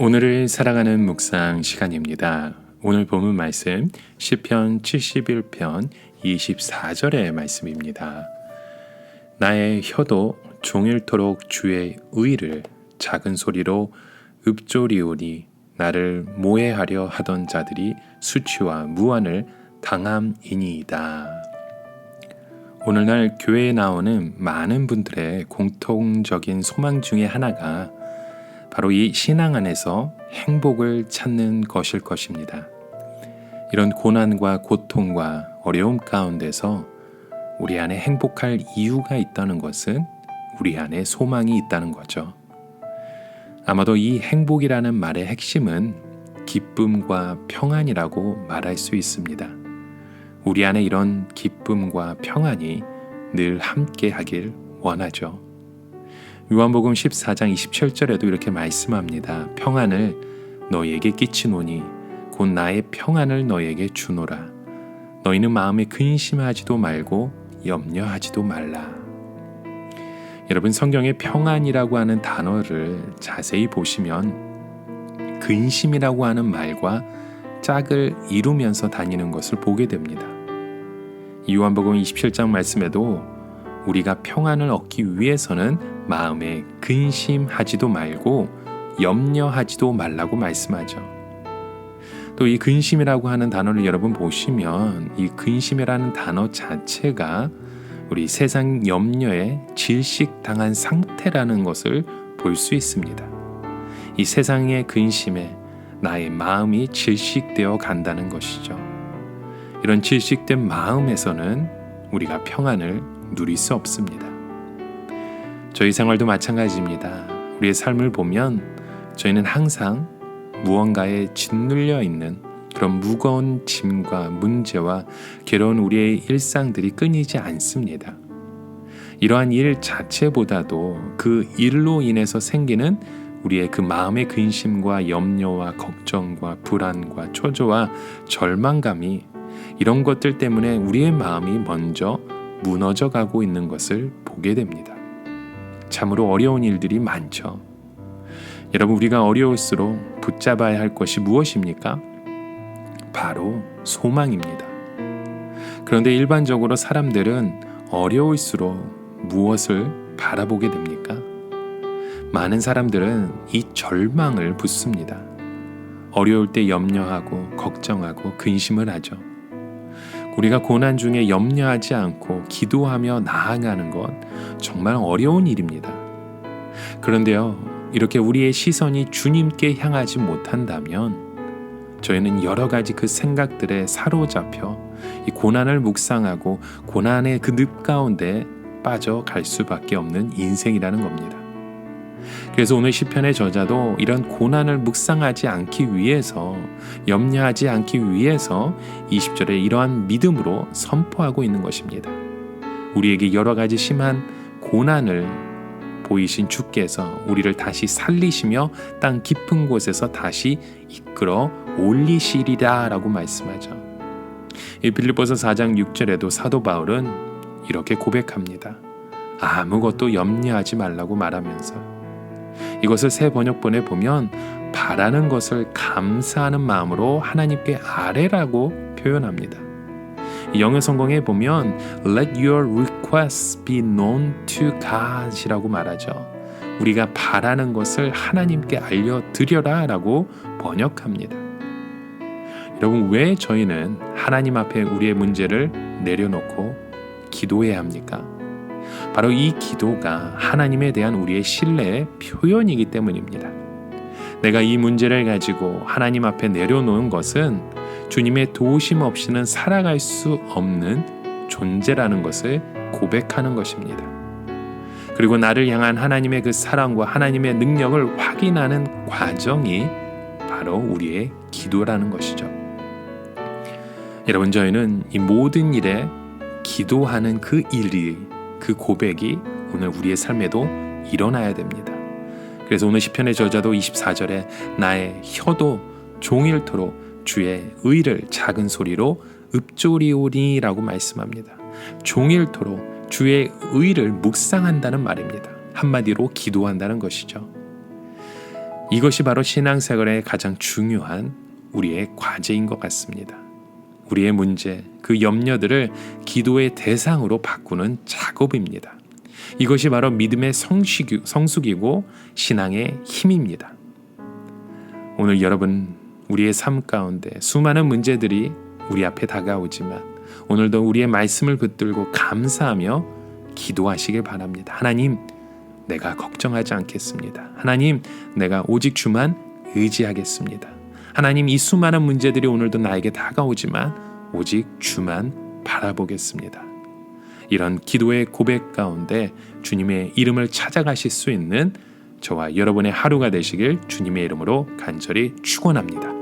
오늘을 살아가는 묵상 시간입니다. 오늘 본문 말씀 시편 71편 24절의 말씀입니다. 나의 혀도 종일토록 주의 의를 작은 소리로 읊조리오니 나를 모해하려 하던 자들이 수치와 무한을 당함이니이다. 오늘날 교회에 나오는 많은 분들의 공통적인 소망 중에 하나가 바로 이 신앙 안에서 행복을 찾는 것일 것입니다. 이런 고난과 고통과 어려움 가운데서 우리 안에 행복할 이유가 있다는 것은 우리 안에 소망이 있다는 거죠. 아마도 이 행복이라는 말의 핵심은 기쁨과 평안이라고 말할 수 있습니다. 우리 안에 이런 기쁨과 평안이 늘 함께 하길 원하죠. 요한복음 14장 27절에도 이렇게 말씀합니다. 평안을 너희에게 끼치노니 곧 나의 평안을 너희에게 주노라. 너희는 마음에 근심하지도 말고 염려하지도 말라. 여러분, 성경에 평안이라고 하는 단어를 자세히 보시면 근심이라고 하는 말과 짝을 이루면서 다니는 것을 보게 됩니다. 요한복음 27장 말씀에도 우리가 평안을 얻기 위해서는 마음에 근심하지도 말고 염려하지도 말라고 말씀하죠. 또 이 근심이라고 하는 단어를 여러분 보시면 이 근심이라는 단어 자체가 우리 세상 염려에 질식당한 상태라는 것을 볼 수 있습니다. 이 세상의 근심에 나의 마음이 질식되어 간다는 것이죠. 이런 질식된 마음에서는 우리가 평안을 누릴 수 없습니다. 저희 생활도 마찬가지입니다. 우리의 삶을 보면 저희는 항상 무언가에 짓눌려 있는 그런 무거운 짐과 문제와 괴로운 우리의 일상들이 끊이지 않습니다. 이러한 일 자체보다도 그 일로 인해서 생기는 우리의 그 마음의 근심과 염려와 걱정과 불안과 초조와 절망감이 이런 것들 때문에 우리의 마음이 먼저 무너져 가고 있는 것을 보게 됩니다. 참으로 어려운 일들이 많죠. 여러분, 우리가 어려울수록 붙잡아야 할 것이 무엇입니까? 바로 소망입니다. 그런데 일반적으로 사람들은 어려울수록 무엇을 바라보게 됩니까? 많은 사람들은 이 절망을 붙습니다. 어려울 때 염려하고 걱정하고 근심을 하죠. 우리가 고난 중에 염려하지 않고 기도하며 나아가는 것 정말 어려운 일입니다. 그런데요, 이렇게 우리의 시선이 주님께 향하지 못한다면 저희는 여러 가지 그 생각들에 사로잡혀 이 고난을 묵상하고 고난의 그 늪 가운데 빠져갈 수밖에 없는 인생이라는 겁니다. 그래서 오늘 시편의 저자도 이런 고난을 묵상하지 않기 위해서, 염려하지 않기 위해서 20절에 이러한 믿음으로 선포하고 있는 것입니다. 우리에게 여러 가지 심한 고난을 보이신 주께서 우리를 다시 살리시며 땅 깊은 곳에서 다시 이끌어 올리시리라 라고 말씀하죠. 이 빌립보서 4장 6절에도 사도 바울은 이렇게 고백합니다. 아무것도 염려하지 말라고 말하면서, 이것을 새 번역본에 보면 바라는 것을 감사하는 마음으로 하나님께 아뢰라고 표현합니다. 영어 성경에 보면 Let your requests be known to God 이라고 말하죠. 우리가 바라는 것을 하나님께 알려드려라 라고 번역합니다. 여러분, 왜 저희는 하나님 앞에 우리의 문제를 내려놓고 기도해야 합니까? 바로 이 기도가 하나님에 대한 우리의 신뢰의 표현이기 때문입니다. 내가 이 문제를 가지고 하나님 앞에 내려놓은 것은 주님의 도우심 없이는 살아갈 수 없는 존재라는 것을 고백하는 것입니다. 그리고 나를 향한 하나님의 그 사랑과 하나님의 능력을 확인하는 과정이 바로 우리의 기도라는 것이죠. 여러분, 저희는 이 모든 일에 기도하는 그 일이, 그 고백이 오늘 우리의 삶에도 일어나야 됩니다. 그래서 오늘 시편의 저자도 24절에 나의 혀도 종일토록 주의 의를 작은 소리로 읊조리오니 라고 말씀합니다. 종일토록 주의 의를 묵상한다는 말입니다. 한마디로 기도한다는 것이죠. 이것이 바로 신앙생활의 가장 중요한 우리의 과제인 것 같습니다. 우리의 문제, 그 염려들을 기도의 대상으로 바꾸는 작업입니다. 이것이 바로 믿음의 성숙이고 신앙의 힘입니다. 오늘 여러분, 우리의 삶 가운데 수많은 문제들이 우리 앞에 다가오지만 오늘도 우리의 말씀을 붙들고 감사하며 기도하시길 바랍니다. 하나님, 내가 걱정하지 않겠습니다. 하나님, 내가 오직 주만 의지하겠습니다. 하나님, 이 수많은 문제들이 오늘도 나에게 다가오지만 오직 주만 바라보겠습니다. 이런 기도의 고백 가운데 주님의 이름을 찾아가실 수 있는 저와 여러분의 하루가 되시길 주님의 이름으로 간절히 축원합니다.